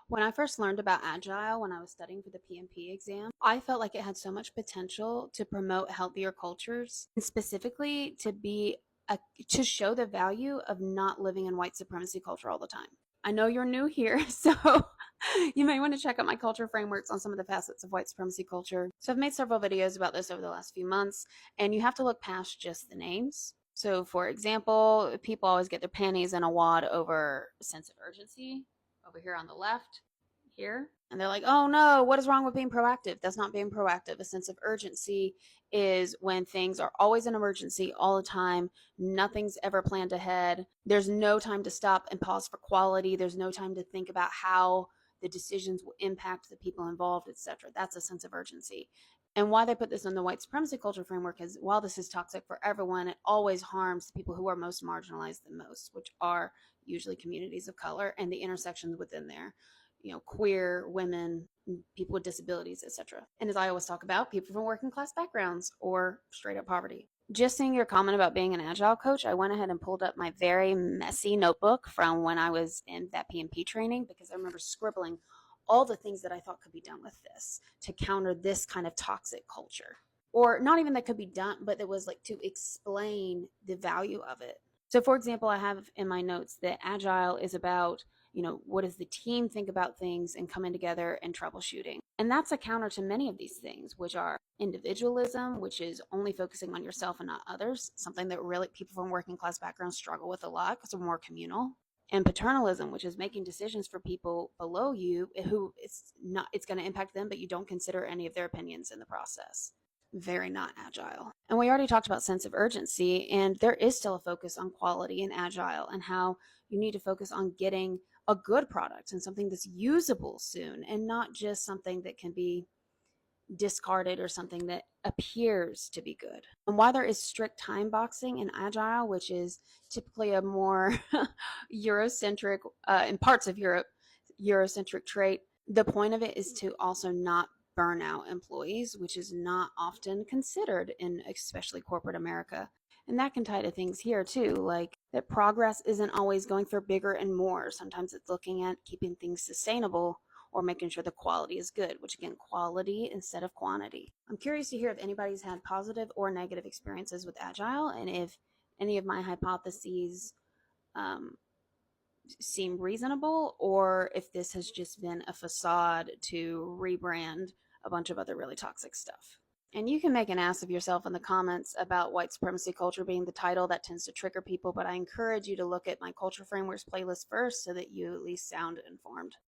When I first learned about Agile when I was studying for the PMP exam, I felt like it had so much potential to promote healthier cultures and specifically to show the value of not living in white supremacy culture all the time. I know you're new here, so you may want to check out my culture frameworks on some of the facets of white supremacy culture. So I've made several videos about this over the last few months, and you have to look past just the names. So, for example, people always get their panties in a wad over a sense of urgency over here on the left here. And they're like, oh no, what is wrong with being proactive? That's not being proactive. A sense of urgency is when things are always an emergency all the time. Nothing's ever planned ahead. There's no time to stop and pause for quality. There's no time to think about how the decisions will impact the people involved, etc. That's a sense of urgency. And why they put this in the white supremacy culture framework is while this is toxic for everyone, it always harms the people who are most marginalized the most, which are usually communities of color and the intersections within there, queer, women, people with disabilities, etc. And as I always talk about, people from working class backgrounds or straight up poverty. Just seeing your comment about being an Agile coach, I went ahead and pulled up my very messy notebook from when I was in that PMP training because I remember scribbling all the things that I thought could be done with this to counter this kind of toxic culture. Or not even that could be done, but it was like to explain the value of it. So, for example, I have in my notes that Agile is about, what does the team think about things and coming together and troubleshooting? And that's a counter to many of these things, which are individualism, which is only focusing on yourself and not others, something that really people from working class backgrounds struggle with a lot because we're more communal. And paternalism, which is making decisions for people below you who it's going to impact them, but you don't consider any of their opinions in the process. Very not Agile. And we already talked about sense of urgency, and there is still a focus on quality in Agile and how you need to focus on getting a good product and something that's usable soon and not just something that can be discarded or something that appears to be good. And why there is strict time boxing in Agile, which is typically a more Eurocentric, in parts of Europe, Eurocentric trait, the point of it is to also not burn out employees, which is not often considered in especially corporate America. And that can tie to things here too, like that progress isn't always going for bigger and more. Sometimes it's looking at keeping things sustainable or making sure the quality is good, which again, quality instead of quantity. I'm curious to hear if anybody's had positive or negative experiences with Agile and if any of my hypotheses seem reasonable or if this has just been a facade to rebrand a bunch of other really toxic stuff. And you can make an ass of yourself in the comments about white supremacy culture being the title. That tends to trigger people, but I encourage you to look at my culture frameworks playlist first so that you at least sound informed.